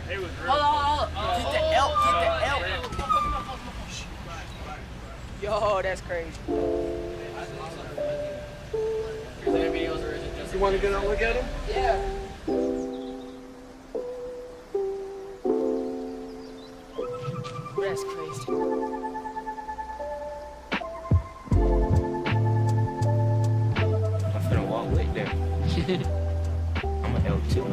Hold on. Get the elk. Yo, that's crazy. You want to get out and look at them? Yeah. That's crazy. I'm finna walk with them. I'm an elk too.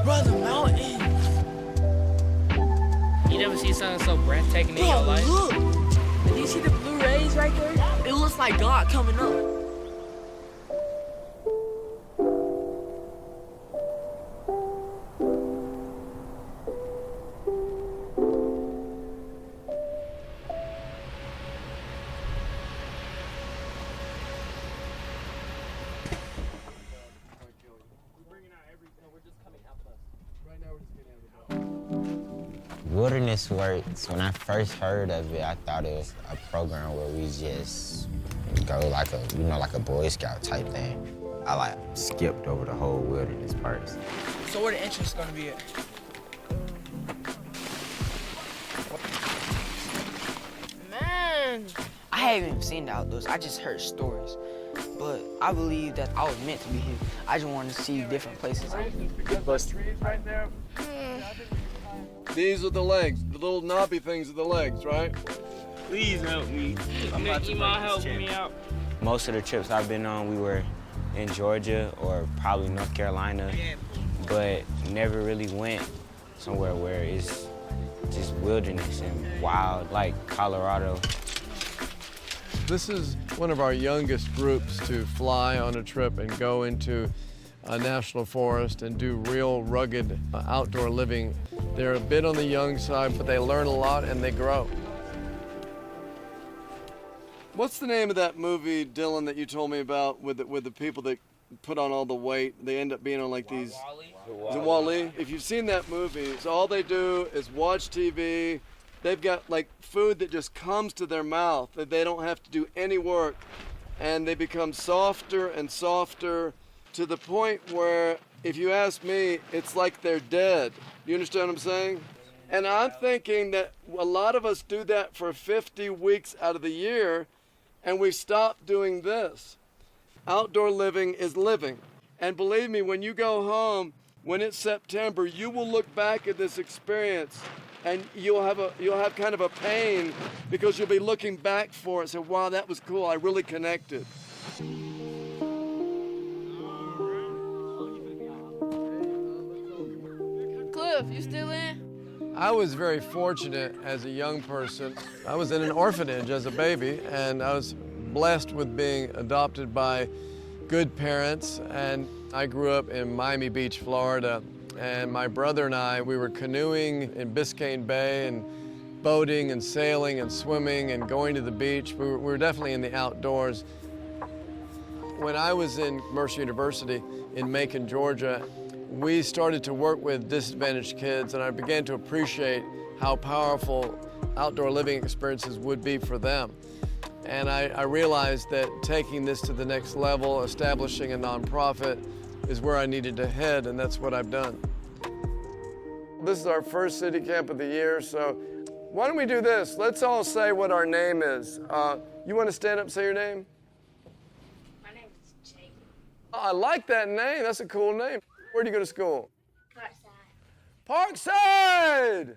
Brother Mountain. You never see something so breathtaking in your Bro, life? look. Do you see the blue rays right there? It looks like God coming up. Wilderness Works, when I first heard of it, I thought it was a program where we just go like a Boy Scout type thing. I skipped over the whole wilderness parts. So where the entrance gonna be at? Man, I haven't even seen the outdoors. I just heard stories. But I believe that I was meant to be here. I just wanted to see different places. These are the legs. The little knobby things are the legs, right? Please help me. You might help me out. Most of the trips I've been on, we were in Georgia or probably North Carolina, but never really went somewhere where it's just wilderness and wild, like Colorado. This is one of our youngest groups to fly on a trip and go into a national forest and do real rugged outdoor living. They're a bit on the young side, but they learn a lot and they grow. What's the name of that movie, Dylan, that you told me about with the people that put on all the weight? They end up being on like these. Is it Wall-E? If you've seen that movie, so all they do is watch TV. They've got like food that just comes to their mouth, that they don't have to do any work, and they become softer and softer to the point where, if you ask me, it's like they're dead. You understand what I'm saying? And I'm thinking that a lot of us do that for 50 weeks out of the year, and we stop doing this. Outdoor living is living. And believe me, when you go home, when it's September, you will look back at this experience and you'll have kind of a pain because you'll be looking back for it. So, wow, that was cool. I really connected. Cliff, you still in? I was very fortunate as a young person. I was in an orphanage as a baby, and I was blessed with being adopted by good parents. And I grew up in Miami Beach, Florida. And my brother and I, we were canoeing in Biscayne Bay and boating and sailing and swimming and going to the beach. We were definitely in the outdoors. When I was in Mercer University in Macon, Georgia, we started to work with disadvantaged kids, and I began to appreciate how powerful outdoor living experiences would be for them. And I realized that taking this to the next level, establishing a nonprofit, is where I needed to head, and that's what I've done. This is our first city camp of the year, so why don't we do this? Let's all say what our name is. You want to stand up and say your name? My name is Jake. Oh, I like that name. That's a cool name. Where do you go to school? Parkside. Parkside!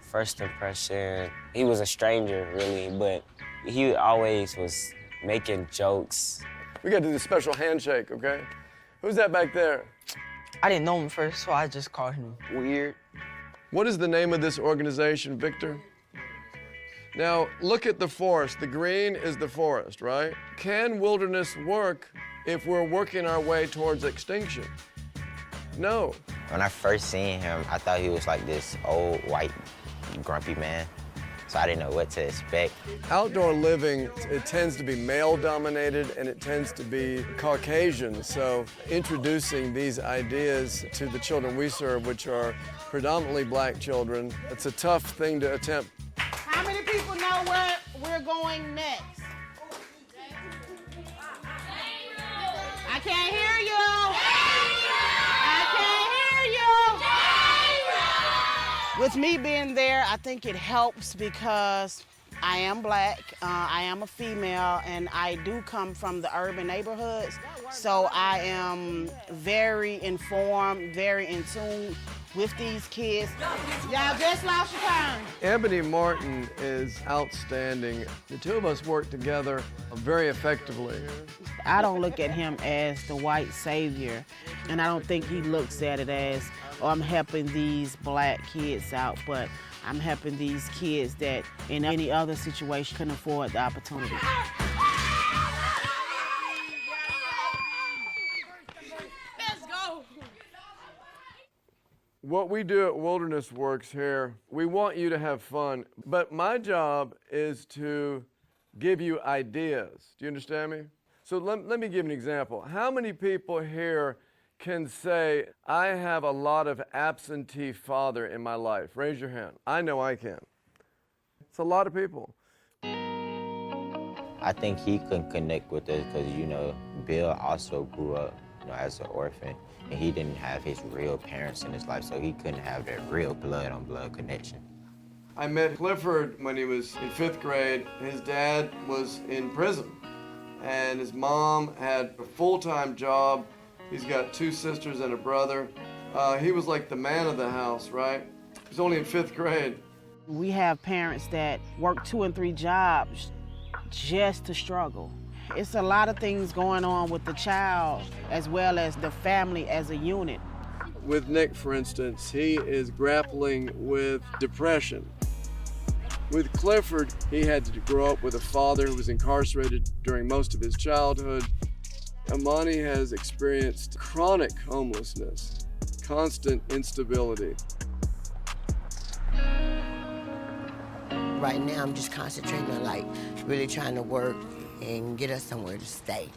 First impression, he was a stranger, really, but he always was making jokes. We got to do the special handshake, okay? Who's that back there? I didn't know him first, so I just called him weird. What is the name of this organization, Victor? Now, look at the forest. The green is the forest, right? Can wilderness work if we're working our way towards extinction? No. When I first seen him, I thought he was like this old, white, grumpy man. So I didn't know what to expect. Outdoor living, it tends to be male-dominated and it tends to be Caucasian. So introducing these ideas to the children we serve, which are predominantly black children, it's a tough thing to attempt. How many people know where we're going next? can't hear you. I can't hear you. With me being there, I think it helps because I am black, I am a female, and I do come from the urban neighborhoods. So I am very informed, very in tune with these kids. Y'all just lost your turn. Ebony Martin is outstanding. The two of us work together very effectively. I don't look at him as the white savior, and I don't think he looks at it as, oh, I'm helping these black kids out, but I'm helping these kids that in any other situation couldn't afford the opportunity. What we do at Wilderness Works here, we want you to have fun, but my job is to give you ideas. Do you understand me? So let me give an example. How many people here can say, I have a lot of absentee father in my life? Raise your hand. I know I can. It's a lot of people. I think he can connect with us because, you know, Bill also grew up, you know, as an orphan, and he didn't have his real parents in his life, so he couldn't have that real blood-on-blood connection. I met Clifford when he was in 5th grade. His dad was in prison, and his mom had a full-time job. He's got 2 sisters and a brother. He was like the man of the house, right? He was only in 5th grade. We have parents that work 2 and 3 jobs just to struggle. It's a lot of things going on with the child as well as the family as a unit. With Nick, for instance, he is grappling with depression. With Clifford, he had to grow up with a father who was incarcerated during most of his childhood. Amani has experienced chronic homelessness, constant instability. Right now, I'm just concentrating on, like, really trying to work and get us somewhere to stay.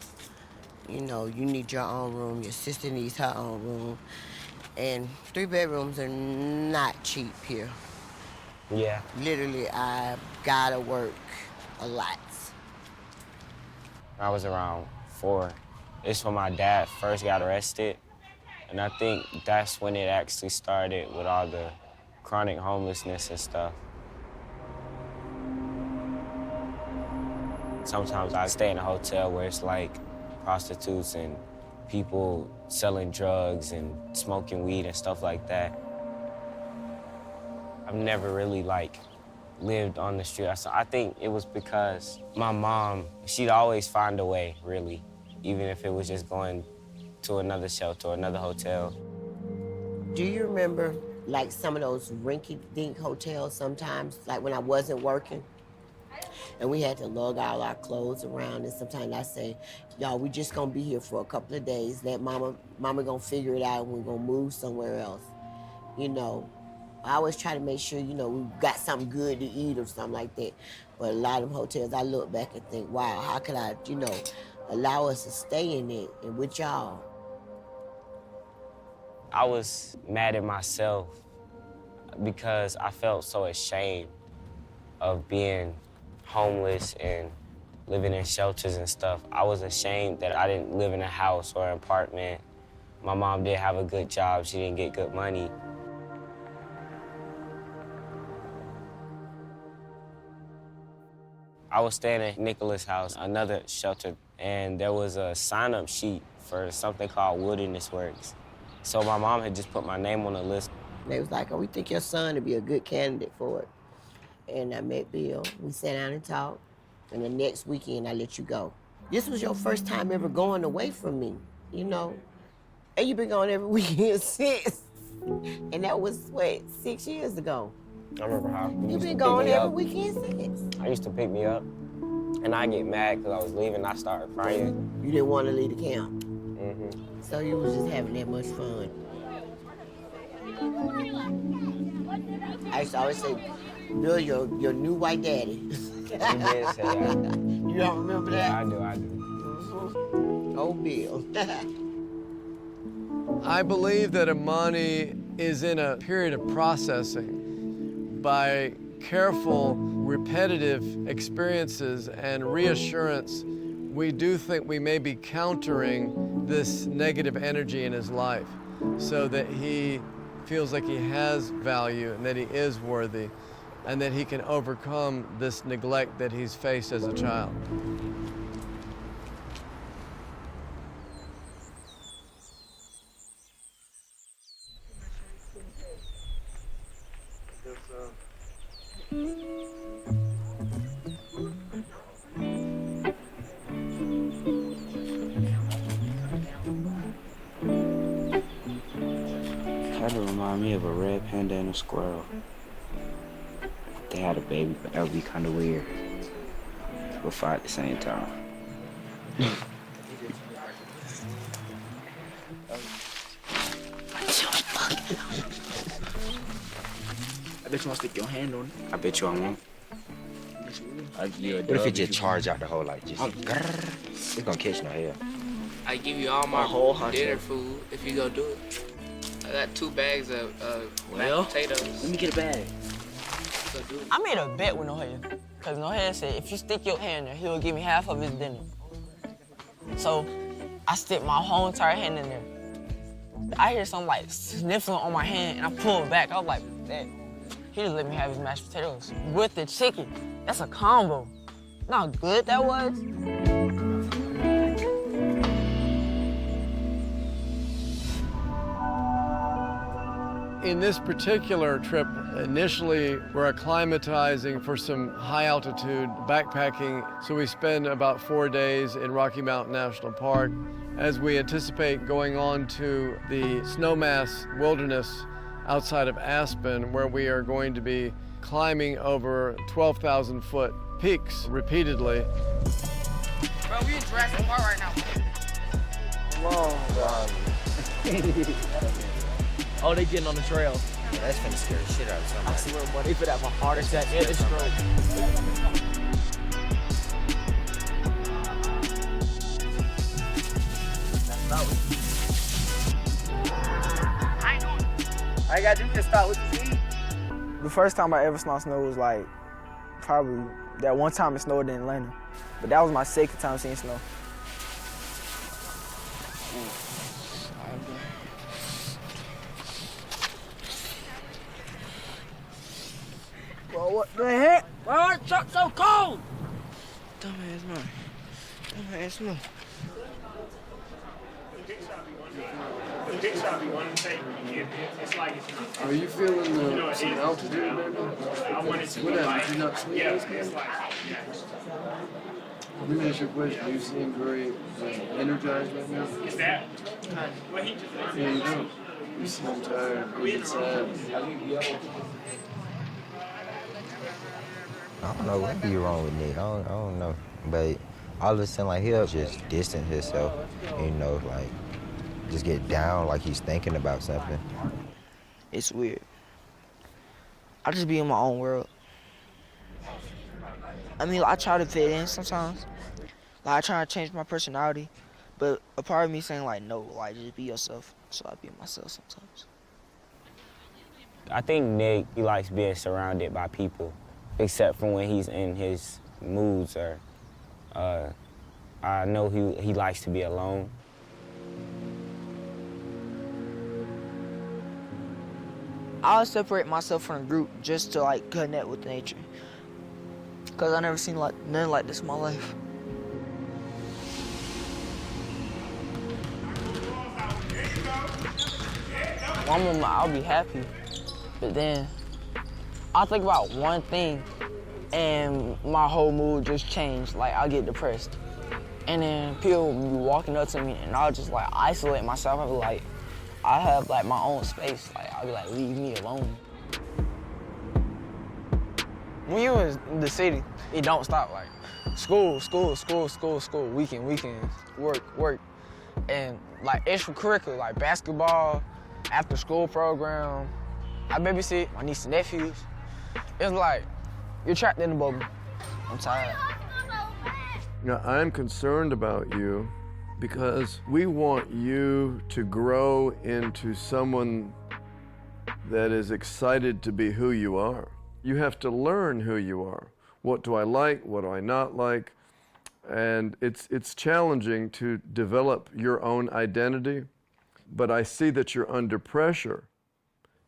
You know, you need your own room, your sister needs her own room, and 3 bedrooms are not cheap here. Yeah. Literally, I gotta work a lot. I was around 4. It's when my dad first got arrested, and I think that's when it actually started with all the chronic homelessness and stuff. Sometimes I stay in a hotel where it's like prostitutes and people selling drugs and smoking weed and stuff like that. I've never really lived on the street. I think it was because my mom, she'd always find a way, really, even if it was just going to another shelter or another hotel. Do you remember, like, some of those rinky-dink hotels sometimes, like when I wasn't working? And we had to lug all our clothes around, and sometimes I say, y'all, we just gonna be here for a couple of days. Let mama gonna figure it out, and we're gonna move somewhere else. You know, I always try to make sure, you know, we got something good to eat or something like that. But a lot of them hotels, I look back and think, wow, how could I, you know, allow us to stay in it and with y'all? I was mad at myself because I felt so ashamed of being homeless and living in shelters and stuff. I was ashamed that I didn't live in a house or an apartment. My mom did have a good job. She didn't get good money. I was staying at Nicholas' house, another shelter, and there was a sign-up sheet for something called Wilderness Works. So my mom had just put my name on the list. They was like, oh, we think your son would be a good candidate for it. And I met Bill. We sat down and talked. And the next weekend, I let you go. This was your first time ever going away from me, you know? And you've been gone every weekend since. And that was, what, 6 years ago? I remember how You've been gone every weekend since. I used to pick me up, and I get mad because I was leaving. I started crying. You didn't want to leave the camp. Mm-hmm. So you was just having that much fun. I used to always say, Bill, your new white daddy. You did say that. You don't remember that? Yeah, I do. Mm-hmm. Oh, Bill. I believe that Amani is in a period of processing. By careful, repetitive experiences and reassurance, we do think we may be countering this negative energy in his life so that he feels like he has value and that he is worthy and that he can overcome this neglect that he's faced as a child. Kind of remind me of a red panda and a squirrel. If they had a baby, but that would be kind of weird. But fun at the same time. I bet you want to stick your hand on it. I bet you I won't. What if it just charge out the whole, like, just, it's gonna catch no hell. I give you all my whole dinner food if you go do it. I got 2 bags of mashed potatoes. Let me get a bag. Go do it. I made a bet with Nohea, because Nohea said if you stick your hand there, he'll give me half of his dinner. So I stick my whole entire hand in there. I hear something like sniffling on my hand, and I pull it back. I was like, "Dad, he just let me have his mashed potatoes with the chicken. That's a combo. You know how good that was?" In this particular trip, initially we're acclimatizing for some high altitude backpacking, so we spend about 4 days in Rocky Mountain National Park as we anticipate going on to the Snowmass Wilderness outside of Aspen, where we are going to be climbing over 12,000 foot peaks repeatedly. Bro, we in Jurassic Park right now. Oh, they getting on the trail. Yeah, that's finna scare the shit out of somebody. I swear, boy, they finna have a heart attack and a stroke. I ain't gotta do this stop with the seed. The first time I ever saw snow was like probably that one time it snowed in Atlanta. But that was my second time seeing snow. Bro, what the heck? Bro, it's so cold. Dumbass man. Dumbass man. Are you feeling some altitude, maybe? What happened? Did you not sleep last night? Let me ask you a question. You seem very energized right now. Is that? Yeah, you don't. You seem tired. You sad. I don't know what be wrong with Nick. I don't know. But all of a sudden, like, he'll just distance himself, you know, like, just get down like he's thinking about something. It's weird. I just be in my own world. I mean, I try to fit in sometimes. Like, I try to change my personality. But a part of me saying, like, no, like, just be yourself. So I be myself sometimes. I think Nick, he likes being surrounded by people, except for when he's in his moods or, I know he likes to be alone. I'll separate myself from the group just to, like, connect with nature. Because I never seen, like, nothing like this in my life. One moment I'll be happy, but then I'll think about one thing and my whole mood just changed. Like, I'll get depressed. And then people will be walking up to me and I'll just, like, isolate myself. I'll be like, I have, like, my own space. Like, I'll be like, leave me alone. When you're in the city, it don't stop. Like, school, weekends, work. And, like, extracurricular, like basketball, after school program. I babysit my niece and nephews. It's like, you're trapped in the bubble. I'm tired. Now, I'm concerned about you because we want you to grow into someone that is excited to be who you are. You have to learn who you are. What do I like? What do I not like? and it's challenging to develop your own identity, but I see that you're under pressure.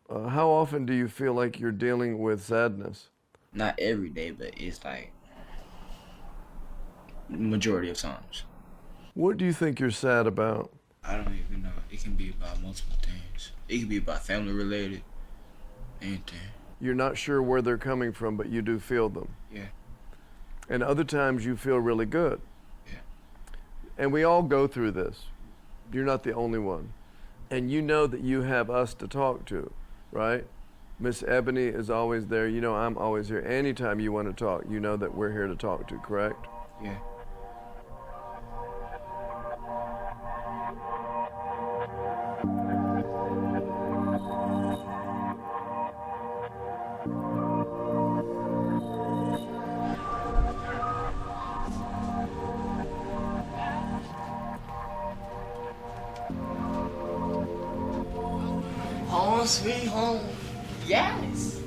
How often do you feel like you're dealing with sadness? Not every day, but it's like majority of times. What do you think you're sad about? I don't even know. It can be about multiple things. It can be about family related, anything. You're not sure where they're coming from, but you do feel them. Yeah. And other times you feel really good. Yeah. And we all go through this. You're not the only one. And you know that you have us to talk to, right? Miss Ebony is always there. You know I'm always here. Anytime you want to talk, you know that we're here to talk to, correct? Yeah. Home sweet home. Yes.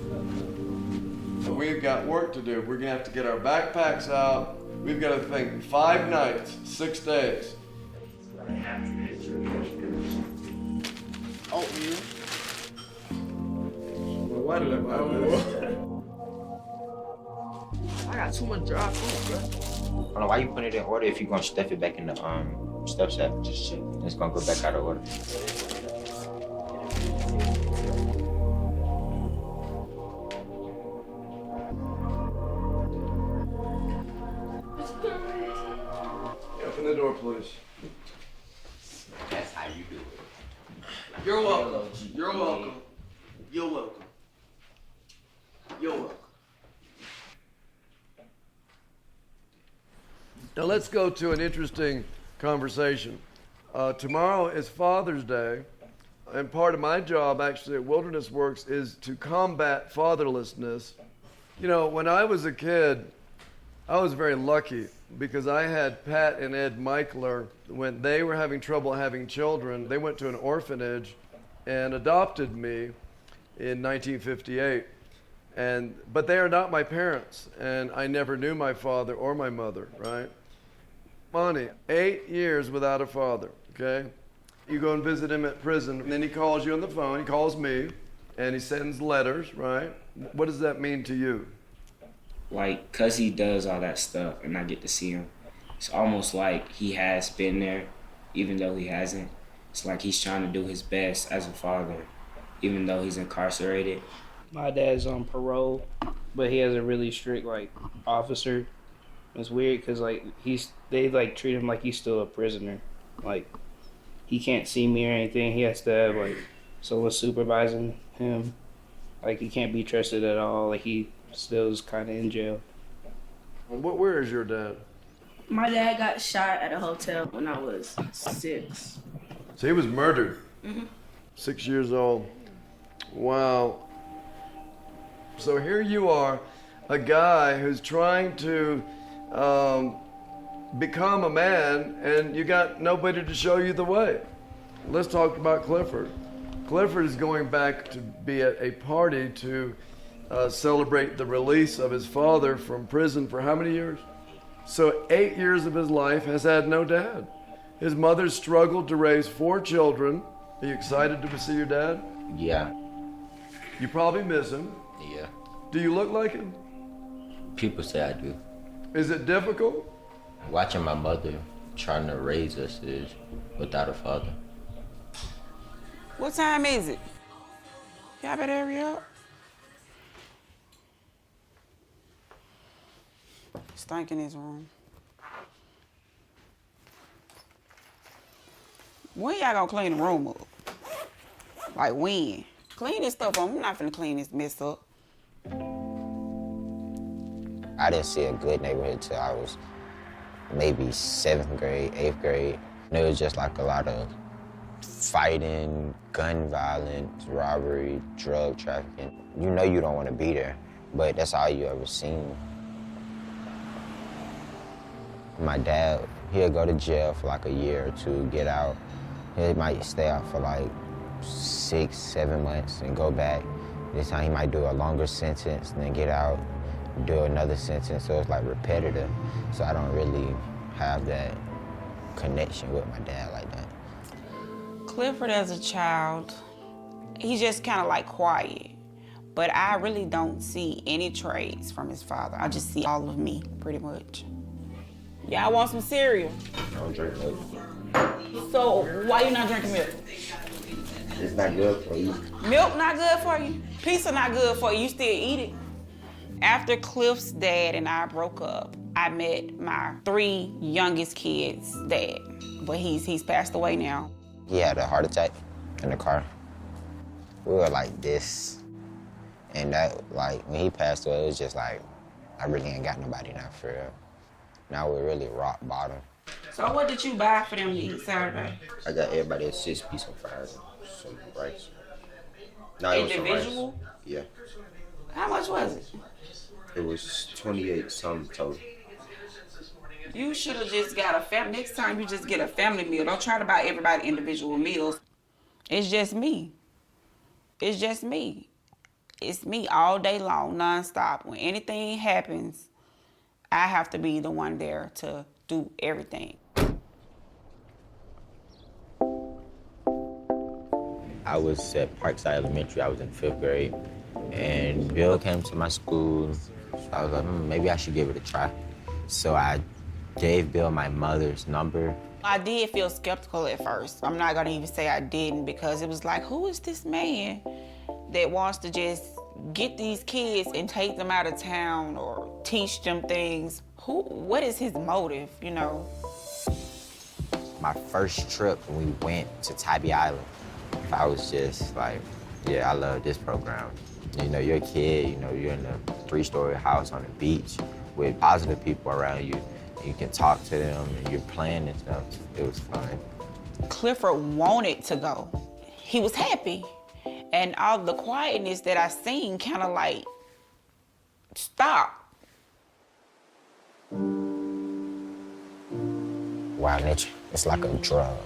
So we've got work to do. We're gonna have to get our backpacks out. We've got to think 5 nights, 6 days. Oatmeal. Well, why did I buy this? I got too much dry food, bro. I don't know why you put it in order if you're gonna stuff it back in the stuff set. It's gonna go back out of order. Open the door, please. That's how you do it. You're welcome. You're welcome. You're welcome. You're welcome. Now let's go to an interesting conversation. Tomorrow is Father's Day, and part of my job actually at Wilderness Works is to combat fatherlessness. You know, when I was a kid, I was very lucky because I had Pat and Ed Michler. When they were having trouble having children, they went to an orphanage and adopted me in 1958. But they are not my parents, and I never knew my father or my mother, right? Monty, 8 years without a father, okay? You go and visit him at prison, and then he calls you on the phone, he calls me, and he sends letters, right? What does that mean to you? Like, cause he does all that stuff and I get to see him, it's almost like he has been there, even though he hasn't. It's like he's trying to do his best as a father, even though he's incarcerated. My dad's on parole, but he has a really strict, like, officer. It's weird because, like, they treat him like he's still a prisoner. Like, he can't see me or anything. He has to have, like, someone supervising him. Like, he can't be trusted at all. Like, he still is kind of in jail. Where is your dad? My dad got shot at a hotel when I was 6. So he was murdered. Mhm. 6 years old. Wow. So here you are, a guy who's trying to become a man, and you got nobody to show you the way. Let's talk about Clifford. Clifford is going back to be at a party to celebrate the release of his father from prison for how many years? So 8 years of his life has had no dad. His mother struggled to raise 4 children. Are you excited to see your dad? Yeah. You probably miss him. Yeah. Do you look like him? People say I do. Is it difficult? Watching my mother trying to raise us is without a father. What time is it? Y'all better hurry up. Stink in his room. When y'all gonna clean the room up? Like when? Clean this stuff up. I'm not finna clean this mess up. I didn't see a good neighborhood till I was maybe 7th grade, 8th grade. And it was just like a lot of fighting, gun violence, robbery, drug trafficking. You know you don't want to be there, but that's all you ever seen. My dad, he'll go to jail for like a year or 2, get out. He might stay out for like 6, 7 months and go back. This time he might do a longer sentence and then get out, do another sentence, so it's like repetitive. So I don't really have that connection with my dad like that. Clifford as a child, he's just kind of like quiet. But I really don't see any traits from his father. I just see all of me, pretty much. Y'all want some cereal? I don't drink milk. So why you not drinking milk? It's not good for you. Milk not good for you? Pizza not good for you? You still eat it? After Cliff's dad and I broke up, I met my 3 youngest kids' dad. But he's passed away now. He had a heart attack in the car. We were like this. And that, like, when he passed away, it was just like, I really ain't got nobody now, for real. Now we're really rock bottom. So what did you buy for them to eat Saturday? I got everybody a 6-piece of fries and some rice. No, it was some Individual? rice. Yeah. How much was it? It was 28 something total. You should have just got a family. Next time you just get a family meal. Don't try to buy everybody individual meals. It's just me. It's just me. It's me all day long, nonstop. When anything happens, I have to be the one there to do everything. I was at Parkside Elementary. I was in 5th grade. And Bill came to my school. So I was like, maybe I should give it a try. So I gave Bill my mother's number. I did feel skeptical at first. I'm not gonna even say I didn't, because it was like, who is this man that wants to just get these kids and take them out of town or teach them things? What is his motive, you know? My first trip, when we went to Tybee Island, I was just like, yeah, I love this program. You know, you're a kid, you know, you're in a 3-story house on the beach with positive people around you. You can talk to them and you're playing and stuff. It was fun. Clifford wanted to go. He was happy. And all the quietness that I seen kind of like stopped. Wild nature, it's like a drug.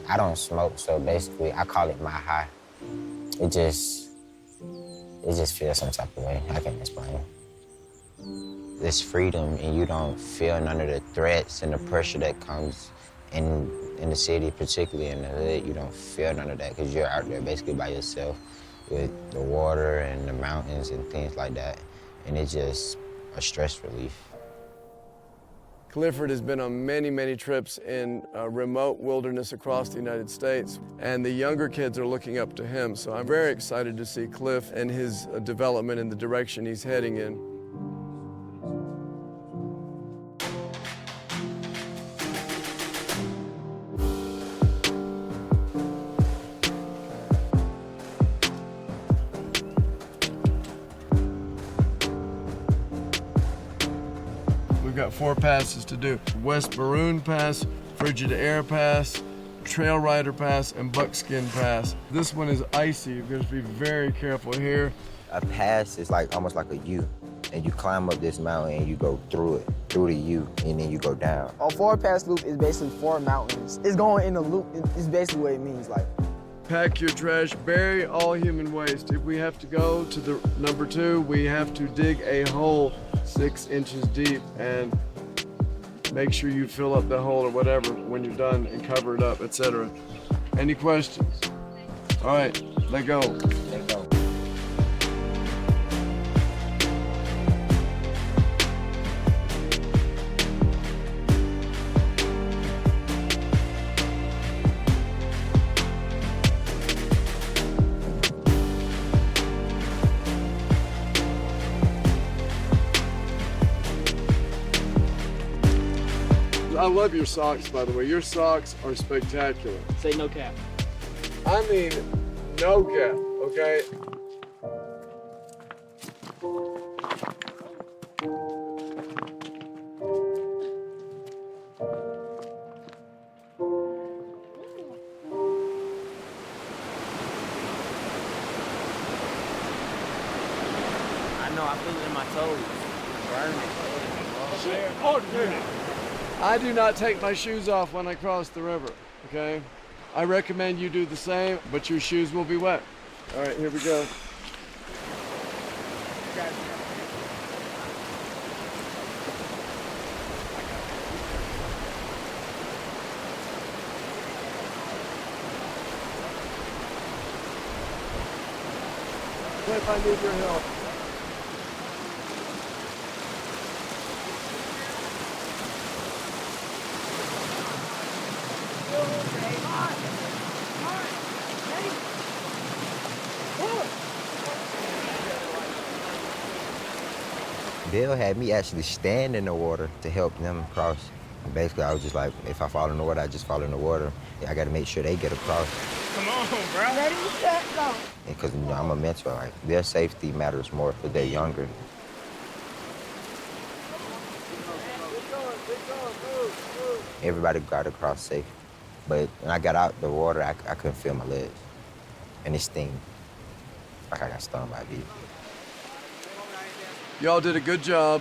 I don't smoke, so basically I call it my high. It just feels some type of way. I can't explain. This freedom, and you don't feel none of the threats and the pressure that comes in the city, particularly in the hood. You don't feel none of that because you're out there basically by yourself with the water and the mountains and things like that. And it's just a stress relief. Clifford has been on many, many trips in remote wilderness across the United States, and the younger kids are looking up to him. So I'm very excited to see Cliff and his development in the direction he's heading in. We've got 4 passes to do. West Maroon Pass, Frigid Air Pass, Trail Rider Pass, and Buckskin Pass. This one is icy. You've got to be very careful here. A pass is like almost like a U, and you climb up this mountain and you go through it, through the U, and then you go down. A 4-pass loop is basically 4 mountains. It's going in a loop. It's basically what it means. Like, Pack your trash, bury all human waste. If we have to go to the number 2, we have to dig a hole 6 inches deep and make sure you fill up the hole or whatever when you're done and cover it up, etc. Any questions? All right, let go. Let go. I love your socks, by the way. Your socks are spectacular. Say no cap. I mean, no cap, okay? I know, I feel it in my toes. Burning. Oh, yeah. I do not take my shoes off when I cross the river, okay? I recommend you do the same, but your shoes will be wet. All right, here we go. if I need your help. Bill had me actually stand in the water to help them cross. And basically, I was just like, if I fall in the water, I just fall in the water. I got to make sure they get across. Come on, bro. Ready, set, go. Because I'm a mentor. Like, their safety matters more because they're younger. Everybody got across safe. But when I got out the water, I couldn't feel my legs. And it sting. Like I got stung by a bee. Y'all did a good job.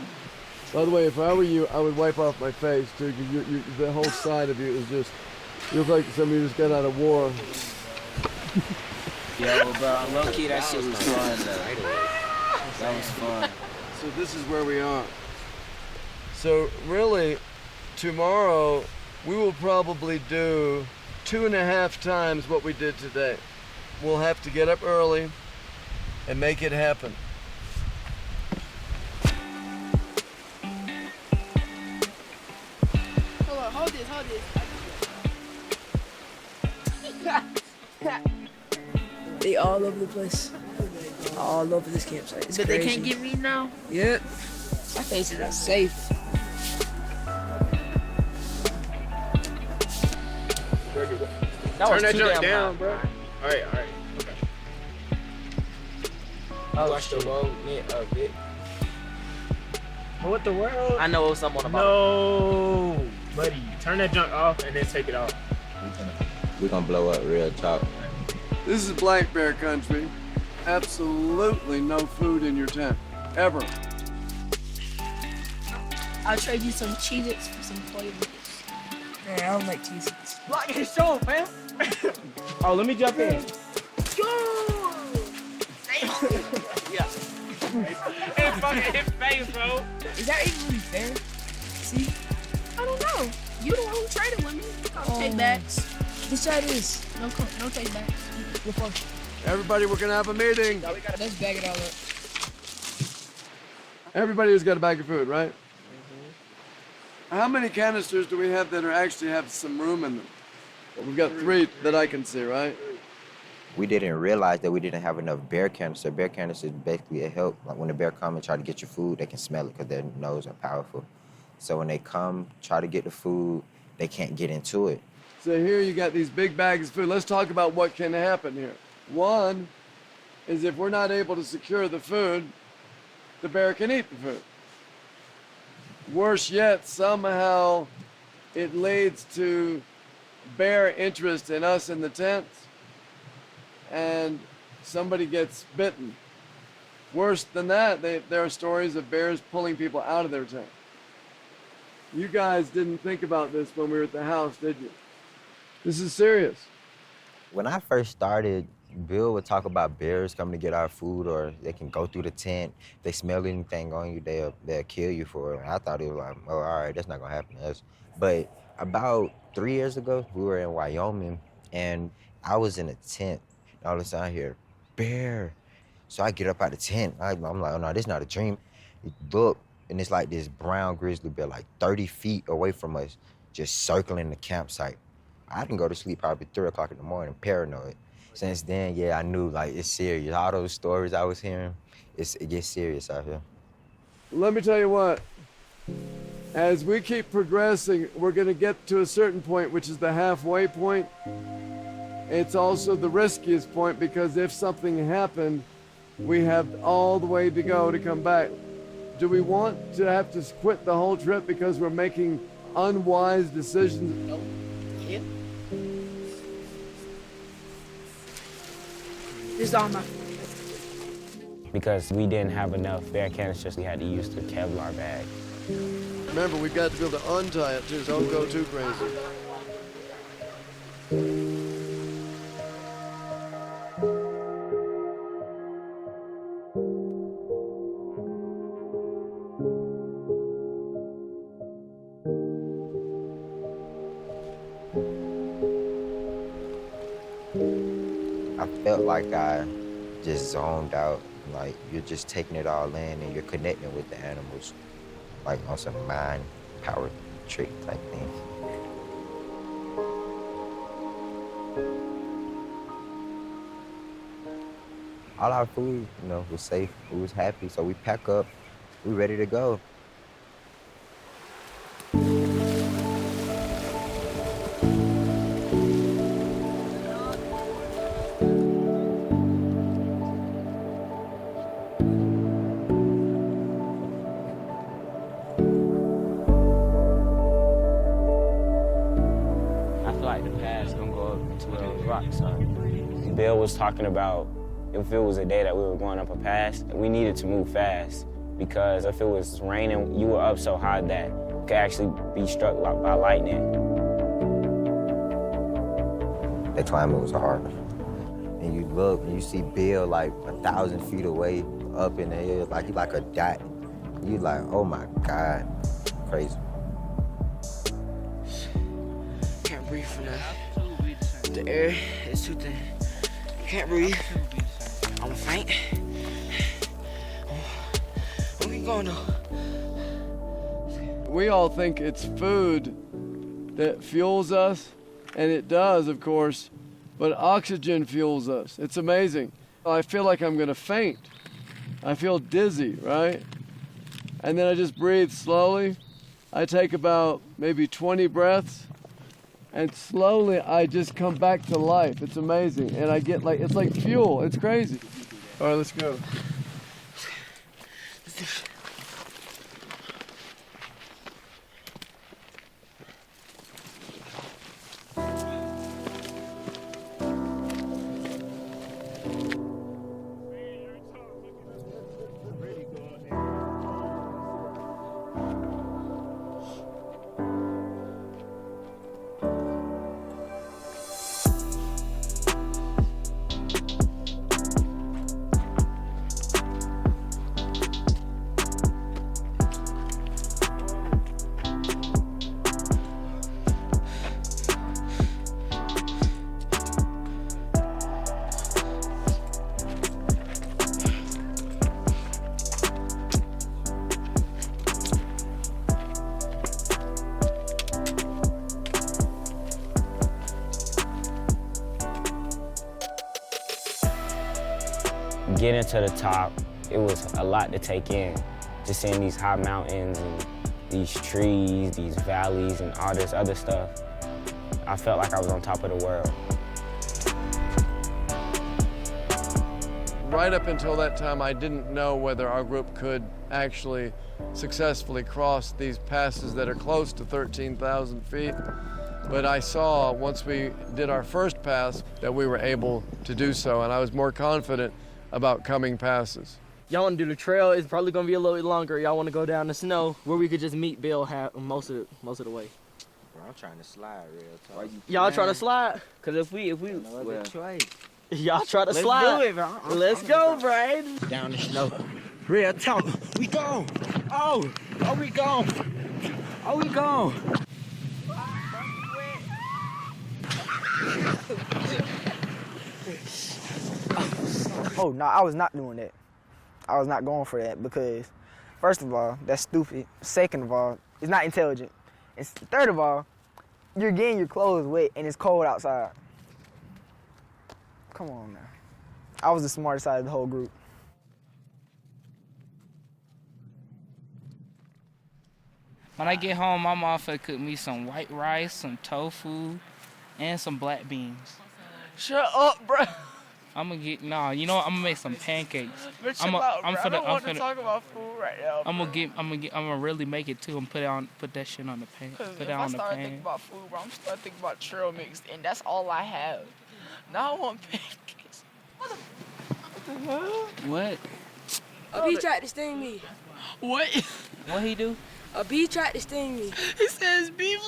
By the way, if I were you, I would wipe off my face, too, because the whole side of you is just, you look like somebody who just got out of war. Yo, bro, low-key, that shit was fun, though. That was fun. So this is where we are. So really, tomorrow, we will probably do 2.5 times what we did today. We'll have to get up early and make it happen. Hold this. They all over the place. All over this campsite. It's But crazy. they can't get me now? Yep. My face is unsafe. Turn that junk down, bro. All right. Okay. Watch the road, a bit. What the world? I know someone about No, buddy. Turn that junk off and then take it off. We're gonna blow up real talk. This is black bear country. Absolutely no food in your tent, ever. I'll trade you some Cheez-Its for some flavors. Man, I don't like Cheez-Its. Block his show, fam. Oh, let me jump in. Go! Yeah. It's fucking his face, bro. Is that even really fair? See? I don't know. You the one who traded with me. I'll take backs. Just try this. No take backs. We're fine. Everybody, we're gonna have a meeting. Let's bag it all up. Everybody has got a bag of food, right? How many canisters do we have that actually have some room in them? Well, we've got 3 that I can see, right? We didn't realize that we didn't have enough bear canister. Bear canister basically it help. Like when the bear come and try to get your food, they can smell it because their nose are powerful. So when they come, try to get the food, they can't get into it. So here you got these big bags of food. Let's talk about what can happen here. One is if we're not able to secure the food, the bear can eat the food. Worse yet, somehow it leads to bear interest in us in the tents and somebody gets bitten. Worse than that, there are stories of bears pulling people out of their tent. You guys didn't think about this when we were at the house, did you? This is serious. When I first started, Bill would talk about bears coming to get our food, or they can go through the tent. If they smell anything on you, they'll kill you for it. And I thought it was like, oh, all right, that's not gonna happen to us. But about 3 years ago, we were in Wyoming, and I was in a tent. And all of a sudden, I hear, bear. So I get up out of the tent. I'm like, oh no, this is not a dream. You look, and it's like this brown grizzly bear, like 30 feet away from us, just circling the campsite. I didn't go to sleep probably 3 o'clock in the morning, paranoid. Since then, yeah, I knew, like, it's serious. All those stories I was hearing, it gets serious out here. Let me tell you what, as we keep progressing, we're gonna get to a certain point, which is the halfway point. It's also the riskiest point because if something happened, we have all the way to go to come back. Do we want to have to quit the whole trip because we're making unwise decisions? Nope. Yeah. This is all my Because we didn't have enough bear canisters, we had to use the Kevlar bag. Remember, we've got to be able to untie it too, so don't go too crazy. I felt like I just zoned out. Like, you're just taking it all in and you're connecting with the animals, like on some mind power trick type thing. All our food, you know, was safe. We was happy, so we pack up. We ready to go. I feel like the path's gonna go up to where those rocks are. Bill was talking about if it was a day that we were going up a pass, we needed to move fast because if it was raining, you were up so high that you could actually be struck by lightning. The climbing was hard. And you look and you see Bill like 1,000 feet away up in the air, like he's like a dot. You like, oh my God, crazy. Can't breathe from that. The air is too thin. Can't breathe. I'm gonna faint. Where we going though? We all think it's food that fuels us, and it does, of course, but oxygen fuels us. It's amazing. I feel like I'm gonna faint. I feel dizzy, right? And then I just breathe slowly. I take about maybe 20 breaths, and slowly I just come back to life. It's amazing. And I get like, it's like fuel. It's crazy. All right, let's go. Getting to the top, it was a lot to take in. Just seeing these high mountains and these trees, these valleys, and all this other stuff. I felt like I was on top of the world. Right up until that time, I didn't know whether our group could actually successfully cross these passes that are close to 13,000 feet. But I saw, once we did our first pass, that we were able to do so, and I was more confident about coming passes. Y'all want to do the trail? It's probably gonna be a little bit longer. Y'all want to go down the snow where we could just meet Bill most of the way. Bro, I'm trying to slide real talk. Y'all trying to slide? Cause if we No choice. Y'all try to let's slide. do it, bro. Let's go, Brian. Down the snow. Real talk. We gone. Oh, we gone. Oh, we gone. Oh, no, I was not doing that. I was not going for that because, first of all, that's stupid. Second of all, it's not intelligent. And third of all, you're getting your clothes wet and it's cold outside. Come on now. I was the smartest out of the whole group. When I get home, my mom finna cook me some white rice, some tofu, and some black beans. Shut up, bro. I'm gonna get I'm gonna make some pancakes. But chill I'm out, bro. I don't want to finna- talk about food right now. I'm gonna really make it too and put that shit on the pan. Because Put if that I on the start thinking pan. about food, bro, I'm starting thinking about trail mix, and that's all I have. Now I want pancakes. What the hell? What? A bee tried to sting me. What? What he do? A bee tried to sting me. He says beef.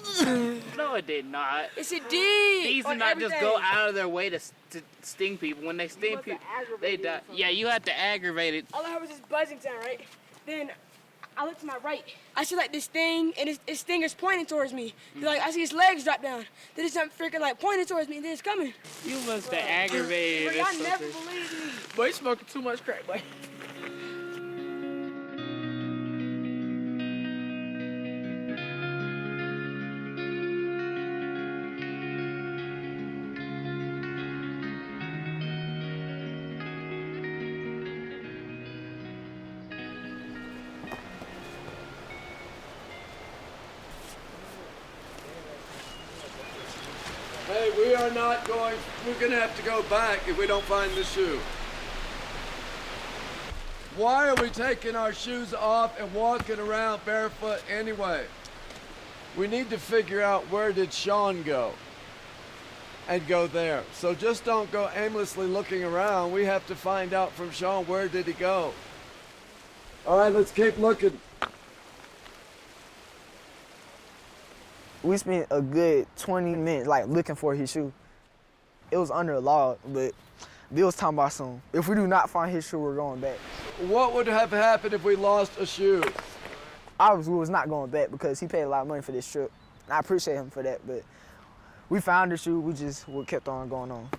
No, it did not. Yes, it did. Bees do On not just everything. go out of their way to sting people. When they sting people, they die. Yeah, you have to aggravate it. All I heard was this buzzing sound, right? Then I look to my right. I see like this thing, and his stinger's pointing towards me. Like I see his legs drop down. Then it's freaking like pointing towards me, and then it's coming. You must have aggravated. Bro, y'all never believed me. Boy, you smoking too much crack, boy. Hey, we are not going, we're gonna have to go back if we don't find the shoe. Why are we taking our shoes off and walking around barefoot anyway? We need to figure out where did Sean go and go there. So just don't go aimlessly looking around. We have to find out from Sean, where did he go? All right, let's keep looking. We spent a good 20 minutes like looking for his shoe. It was under a log, but they was talking about some, if we do not find his shoe, we're going back. What would have happened if we lost a shoe? Obviously, we was not going back because he paid a lot of money for this trip. And I appreciate him for that, but we found the shoe, we kept on going on.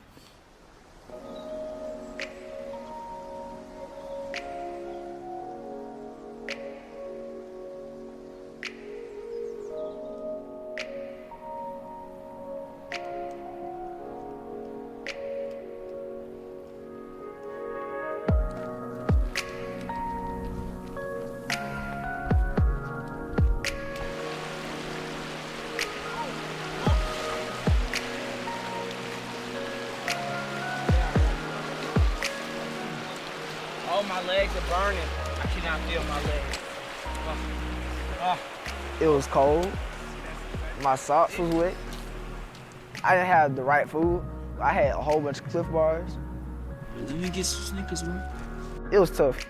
Oh, my legs are burning. I cannot feel my legs. It was cold. My socks was wet. I didn't have the right food. I had a whole bunch of Cliff Bars. Let me get some Snickers, man. It was tough.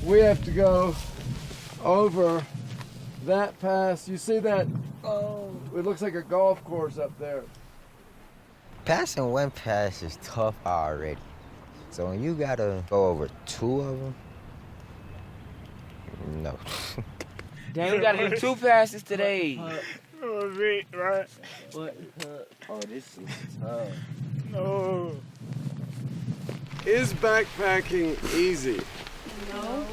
We have to go over that pass. You see that? Oh. It looks like a golf course up there. Passing one pass is tough already. So when you gotta go over two of them, no. Damn, we gotta do 2 passes today. Oh, right? What? Oh, this is tough. No. Is backpacking easy? No.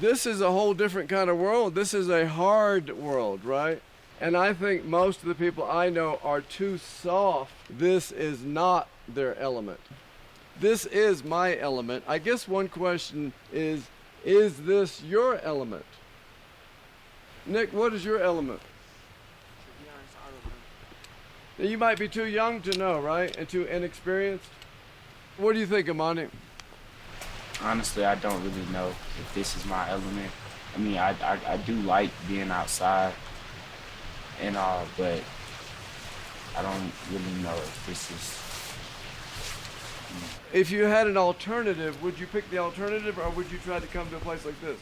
This is a whole different kind of world. This is a hard world, right? And I think most of the people I know are too soft. This is not their element. This is my element. I guess one question is this your element? Nick, what is your element? You might be too young to know, right? And too inexperienced. What do you think, Amani? Honestly, I don't really know if this is my element. I mean, I do like being outside and all, but I don't really know if this is. If you had an alternative, would you pick the alternative or would you try to come to a place like this?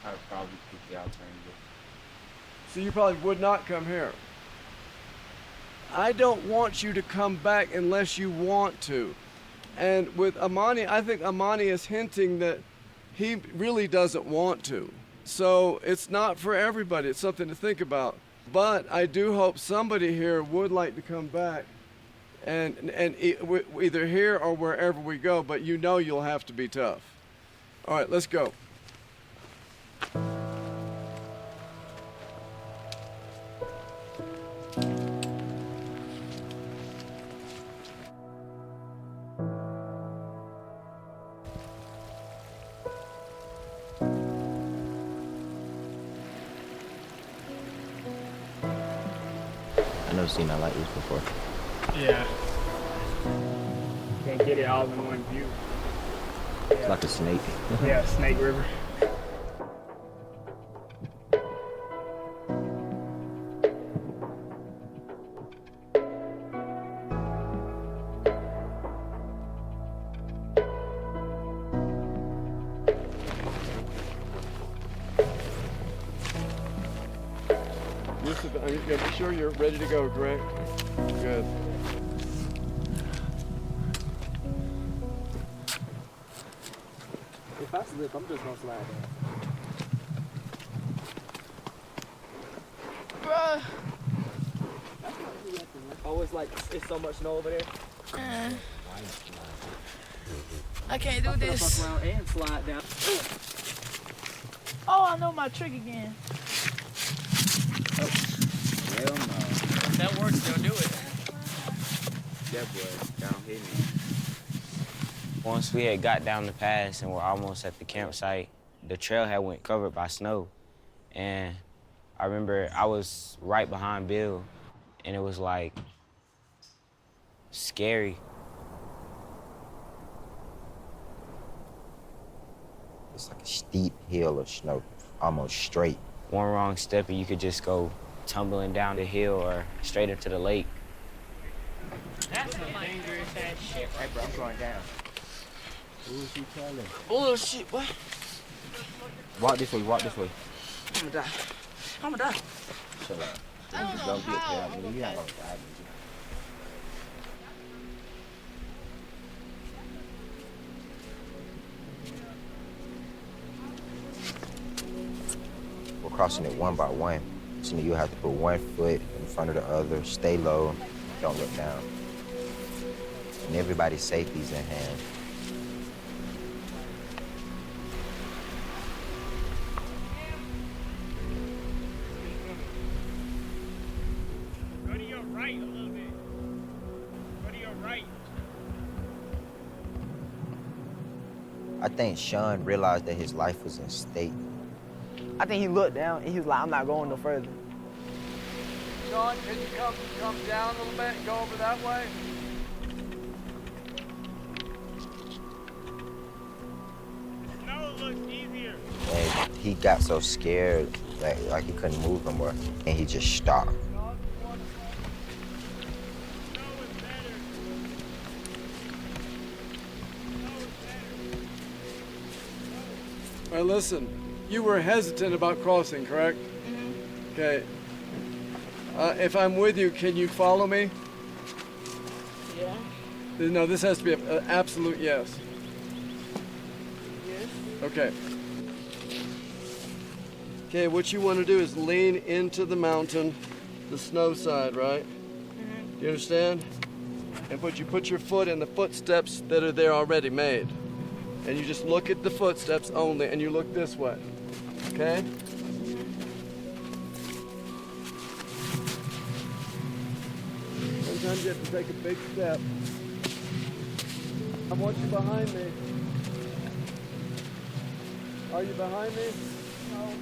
I would probably pick the alternative. So you probably would not come here. I don't want you to come back unless you want to. And with Amani, I think Amani is hinting that he really doesn't want to. So it's not for everybody. It's something to think about. But I do hope somebody here would like to come back and either here or wherever we go, but you know you'll have to be tough. All right, let's go. I've never seen that like this before. Yeah. Can't get it all in one view. It's like a snake. Yeah, Snake River. Yusuf, you gotta be sure you're ready to go, correct? Good. If I slip, I'm just gonna slide down. Bruh. Oh, it's like, it's so much snow over there? I can't do this. Fuck around and slide down. Oh, I know my trick again. Hell no. If that works, they'll do it. That boy down here. Once we had got down the pass and were almost at the campsite, the trail had went covered by snow. And I remember I was right behind Bill, and it was like scary. It's like a steep hill of snow, almost straight. One wrong step and you could just go tumbling down the hill or straight into the lake. That's some dangerous ass shit. Hey, bro, I'm going down. Who is he telling? Bullshit, boy. Walk this way, walk this way. I'm gonna die. I'm gonna die. Chill out. I don't know Don't get how. there. You're not gonna die. We're crossing it one by one. So you have to put one foot in front of the other, stay low, don't look down. And everybody's safety's in hand. Go to your right a little bit. Go to your right. I think Sean realized that his life was in stake. I think he looked down and he was like, I'm not going no further. Sean, can you come down a little bit and go over that way? No, it looks easier. And he got so scared that like he couldn't move no more, and he just stopped. All right, listen. You were hesitant about crossing, correct? Okay. If I'm with you, can you follow me? Yeah. No, this has to be an absolute yes. Yes. Okay. Okay, what you want to do is lean into the mountain, the snow side, right? Do you understand? And you put your foot in the footsteps that are there already made. And you just look at the footsteps only, and you look this way. Okay? Sometimes you have to take a big step. I want you behind me. Are you behind me? No.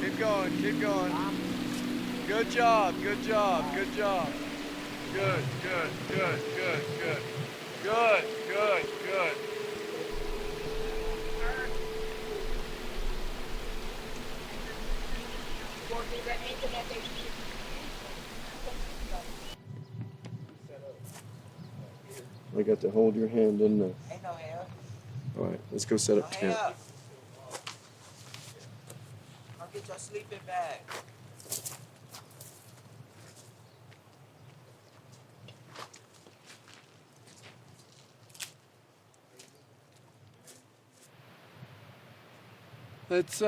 Keep going, keep going. Good job, good job, good job. Good, good, good, good, good. Good, good, good. I got to hold your hand, didn't I? Ain't no hell. All right, let's go set up camp. I'll get your sleeping bag. Let's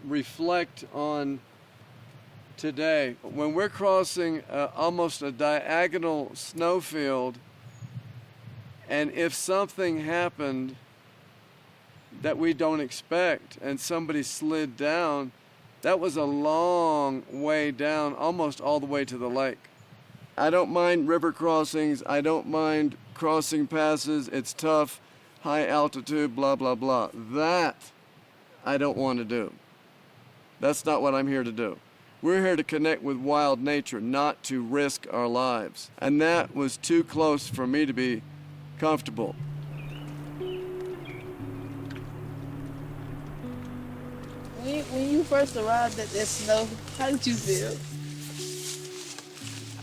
reflect on today. When we're crossing almost a diagonal snowfield, and if something happened that we don't expect and somebody slid down, that was a long way down, almost all the way to the lake. I don't mind river crossings. I don't mind crossing passes. It's tough, high altitude, blah, blah, blah. That I don't want to do. That's not what I'm here to do. We're here to connect with wild nature, not to risk our lives. And that was too close for me to be comfortable. When you first arrived at that snow, how did you feel?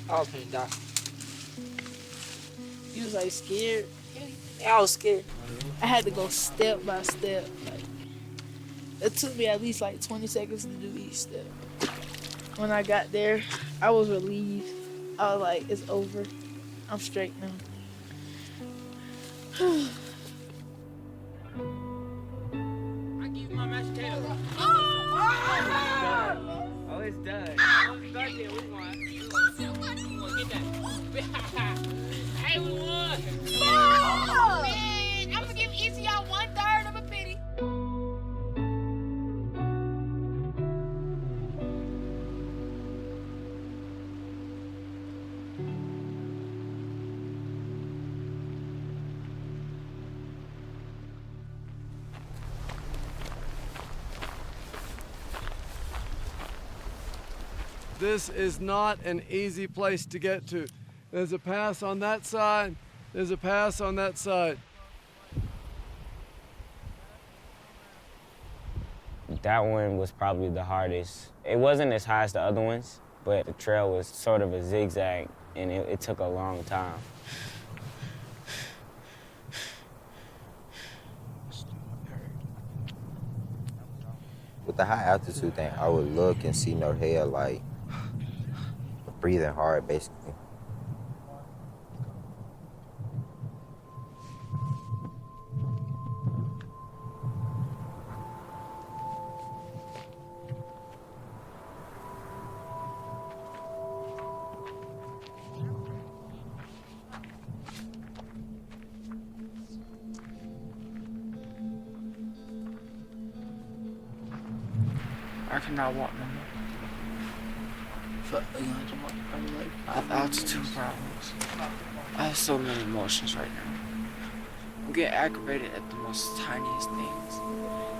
I was gonna die. You was like scared? Yeah, I was scared. I had to go step by step. Like, it took me at least like 20 seconds to do each step. When I got there, I was relieved. I was like, it's over. I'm straight now. Oh, it's done. Hey, we won. Man, I'm gonna give each of y'all 1/3 of a penny. This is not an easy place to get to. There's a pass on that side. There's a pass on that side. That one was probably the hardest. It wasn't as high as the other ones, but the trail was sort of a zigzag, and it took a long time. With the high altitude thing, I would look and see Norhea like breathing hard, basically. I cannot walk no more. I have altitude problems. I have so many emotions right now. I'm getting aggravated at the most tiniest things.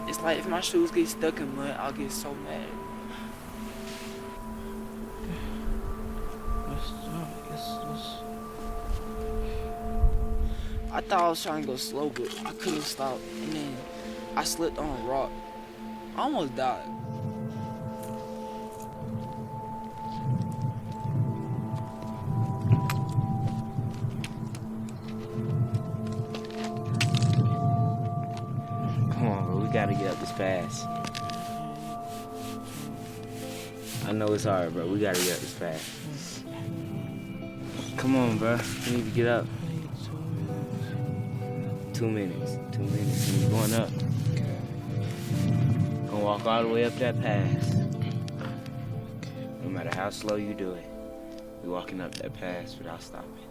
It's like if my shoes get stuck in mud, I'll get so mad. I thought I was trying to go slow, but I couldn't stop. And then I slipped on a rock. I almost died. We gotta get up this pass. I know it's hard, bro. We gotta get up this pass. Come on, bro. We need to get up. 2 minutes. 2 minutes. And we're going up. Gonna walk all the way up that pass. No matter how slow you do it, we're walking up that pass without stopping.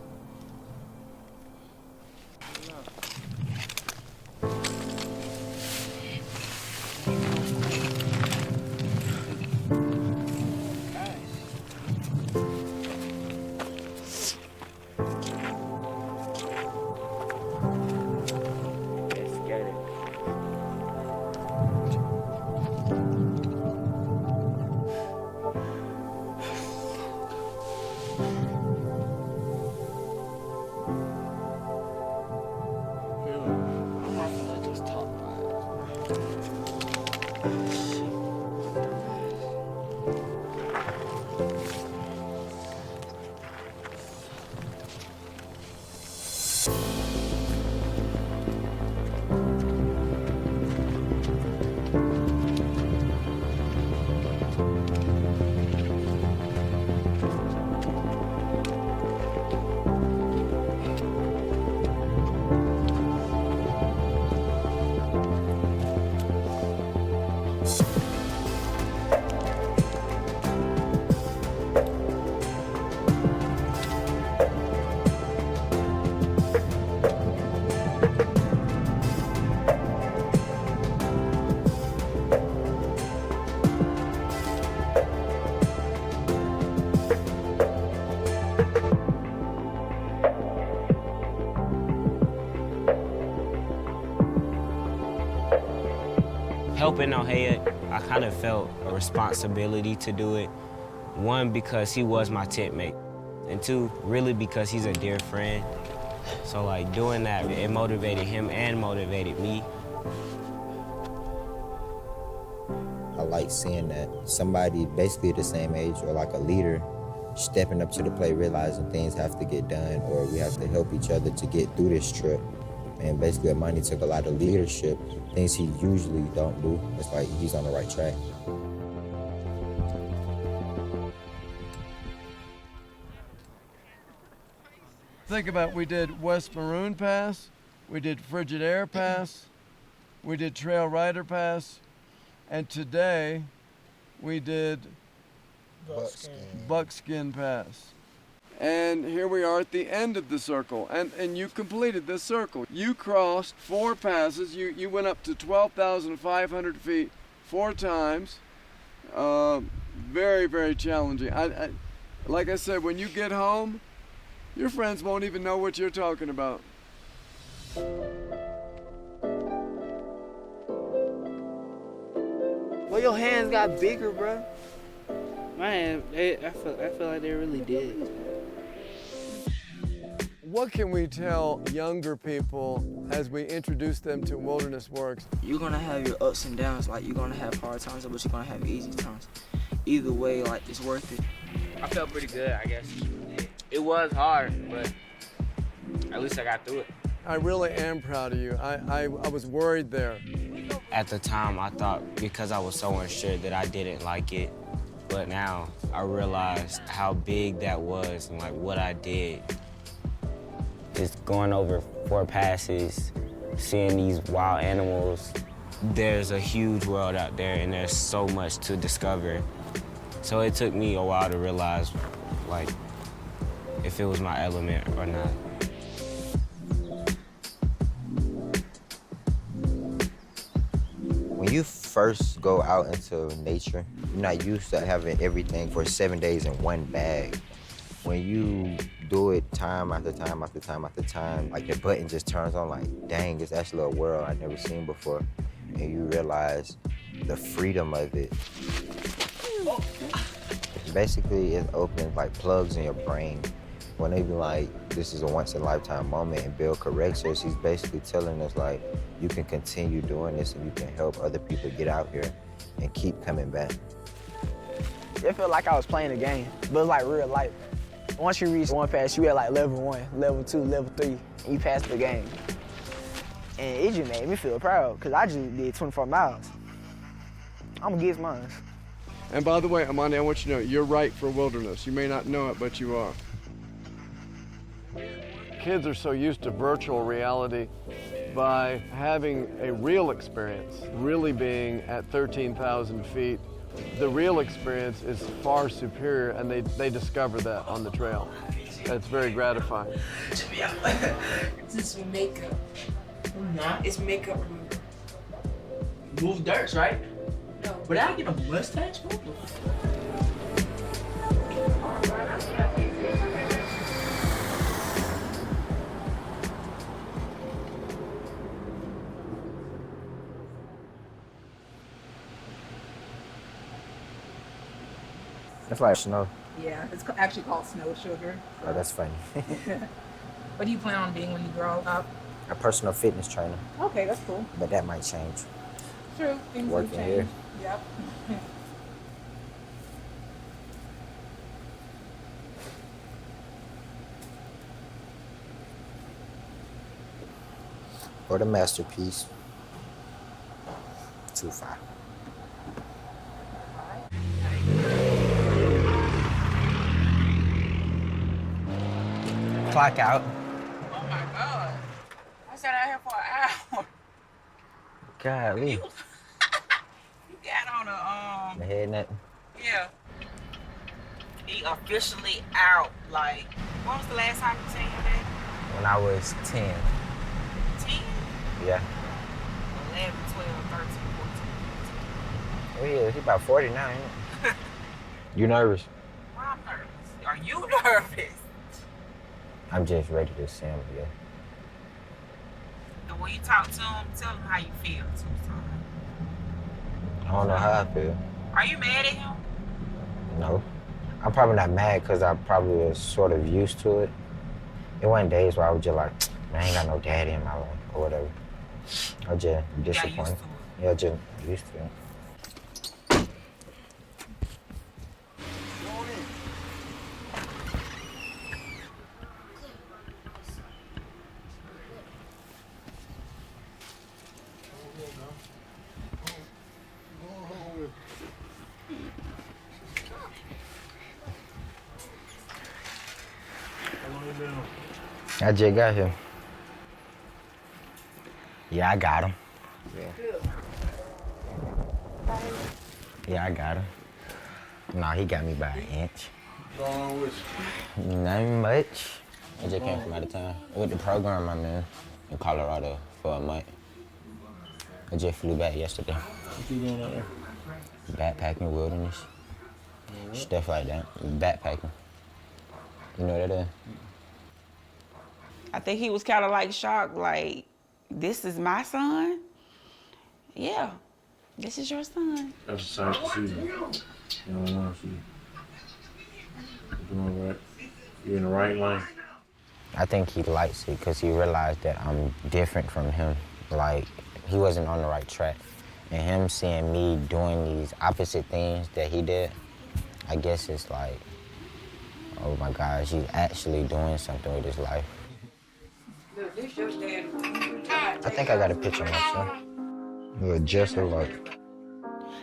Helping Norhea, I kind of felt a responsibility to do it. One, because he was my tent mate. And two, really because he's a dear friend. So like doing that, it motivated him and motivated me. I like seeing that somebody basically the same age or like a leader stepping up to the plate, realizing things have to get done, or we have to help each other to get through this trip. And basically, Amani took a lot of leadership, things he usually don't do. It's like he's on the right track. Think about, we did West Maroon Pass, we did Frigid Air Pass, we did Trail Rider Pass, and today we did Buckskin Pass. And here we are at the end of the circle, and you completed this circle. You crossed 4 passes, you went up to 12,500 feet 4 times. Very, very challenging. Like I said, when you get home, your friends won't even know what you're talking about. Well, your hands got bigger, bro. My hand, I feel like they really did. What can we tell younger people as we introduce them to Wilderness Works? You're gonna have your ups and downs. Like, you're gonna have hard times, but you're gonna have easy times. Either way, like, it's worth it. I felt pretty good, I guess. It was hard, but at least I got through it. I really am proud of you. I was worried there. At the time, I thought because I was so unsure that I didn't like it. But now I realized how big that was and like what I did. Just going over 4 passes, seeing these wild animals. There's a huge world out there and there's so much to discover. So it took me a while to realize, like, if it was my element or not. When you first go out into nature, you're not used to having everything for 7 days in one bag. When you do it time after time after time after time, like the button just turns on like, dang, it's actually a world I've never seen before. And you realize the freedom of it. Basically, it opens like plugs in your brain. When they be like, this is a once-in-a-lifetime moment, and Bill corrects us, he's basically telling us, like, you can continue doing this and you can help other people get out here and keep coming back. It felt like I was playing a game, but it was like real life. Once you reach 1 pass, you at like level 1, level 2, level 3, and you pass the game. And it just made me feel proud, because I just did 24 miles. I'm gonna get mine. And by the way, Amani, I want you to know, you're right for Wilderness. You may not know it, but you are. Kids are so used to virtual reality. By having a real experience, really being at 13,000 feet, the real experience is far superior, and they discover that on the trail. It's very gratifying. This is makeup. It's makeup remover. Move dirts, right? No. But I get a mustache? That's like snow. Yeah, it's actually called Snow Sugar. Oh, that's funny. What do you plan on being when you grow up? A personal fitness trainer. Okay, that's cool. But that might change. True, things Working will change. here. Yep. Or the masterpiece. 2-5. Clock out. Oh my God. I sat out here for an hour. Golly. You got on The head net. yeah. He officially out. Like, when was the last time you seen him there? When I was 10. 10? Yeah. 11, 12, 13, 14. Oh yeah, he about 40 now, ain't it? You nervous? Well, I'm nervous. Are you nervous? I'm just ready to see him again. And when you talk to him, tell him how you feel too. I don't know how I feel. Are you mad at him? No. I'm probably not mad because I probably was sort of used to it. It wasn't days where I was just like, man, I ain't got no daddy in my life or whatever. I was just disappointed. Yeah, just used to it. I just got here. Yeah, I got him. Yeah, I got him. Nah, he got me by an inch. Nothing much. I just came from out of town with the program I'm in Colorado for a month. I just flew back yesterday. What you doing out there? Backpacking, wilderness, stuff like that. Backpacking. You know what that is? I think he was kind of like shocked, like, this is my son? Yeah, this is your son. That's a sight to see. You don't want to see. You're doing right. You're in the right lane. I think he likes it because he realized that I'm different from him. Like, he wasn't on the right track. And him seeing me doing these opposite things that he did, I guess it's like, oh my gosh, he's actually doing something with his life. I think I got a picture of myself. Look, just like.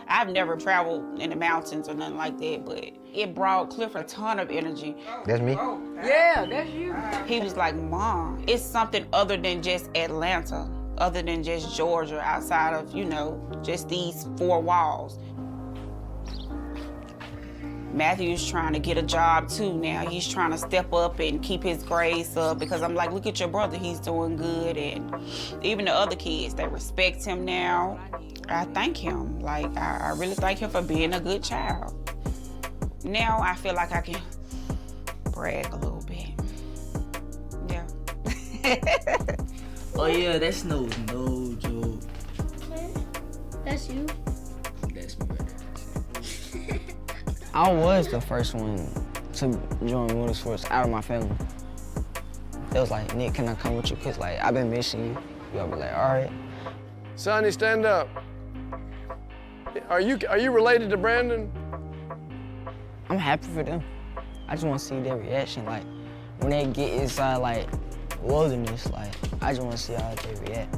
I've never traveled in the mountains or nothing like that, but it brought Cliff a ton of energy. That's me? Yeah, that's you. He was like, Mom, it's something other than just Atlanta, other than just Georgia, outside of, you know, just these four walls. Matthew's trying to get a job too now. He's trying to step up and keep his grades up because I'm like, look at your brother, he's doing good. And even the other kids, they respect him now. I thank him. Like, I really thank him for being a good child. Now I feel like I can brag a little bit. Yeah. Oh yeah, that's no joke. That's you. That's me right there. I was the first one to join motorsports out of my family. It was like, Nick, can I come with you? Cause like, I've been missing you. You'll be like, all right. Sonny, stand up. Are you related to Brandon? I'm happy for them. I just want to see their reaction. Like, when they get inside like wilderness, like, I just want to see how they react.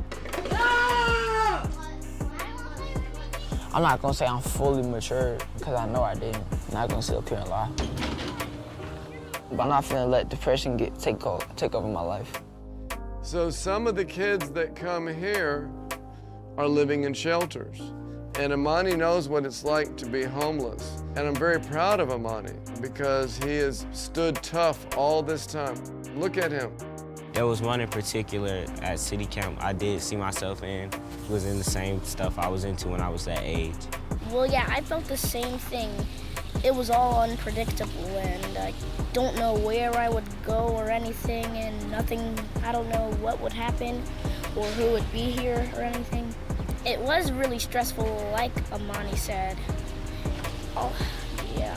I'm not gonna say I'm fully mature, because I know I didn't. I'm not gonna sit up here and lie. But I'm not finna let depression take over my life. So some of the kids that come here are living in shelters. And Amani knows what it's like to be homeless. And I'm very proud of Amani because he has stood tough all this time. Look at him. There was one in particular at City Camp I did see myself in. It was in the same stuff I was into when I was that age. Well, yeah, I felt the same thing. It was all unpredictable, and I don't know where I would go or anything, and I don't know what would happen or who would be here or anything. It was really stressful, like Amani said. Oh, yeah.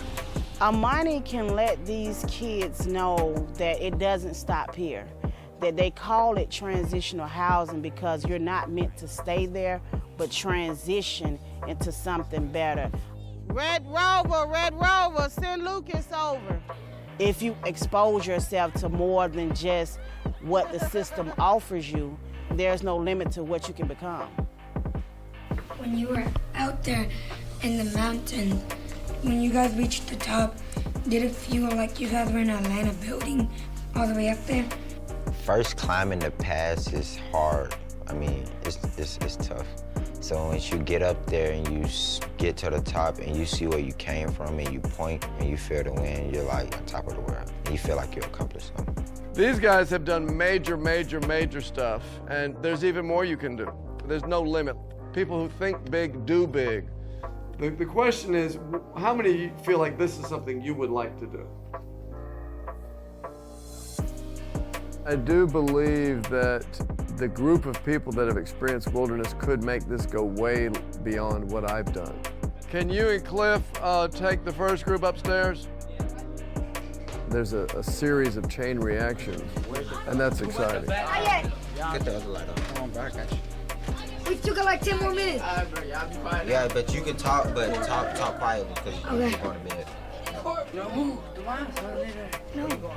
Amani can let these kids know that it doesn't stop here, that they call it transitional housing because you're not meant to stay there, but transition into something better. Red Rover, send Lucas over. If you expose yourself to more than just what the system offers you, there's no limit to what you can become. When you were out there in the mountains, when you guys reached the top, did it feel like you guys were in an Atlanta building all the way up there? First climbing the pass is hard. I mean, it's tough. So once you get up there and you get to the top and you see where you came from and you point and you feel the wind, you're like on top of the world. And you feel like you accomplished something. These guys have done major stuff, and there's even more you can do. There's no limit. People who think big, do big. The question is, how many of you feel like this is something you would like to do? I do believe that the group of people that have experienced wilderness could make this go way beyond what I've done. Can you and Cliff take the first group upstairs? There's a series of chain reactions, and that's exciting. Get the other light on. Come on, bro, I got you. We still got like 10 more minutes. Yeah, but you can talk, but talk quietly because you're going to bed. No, move. No.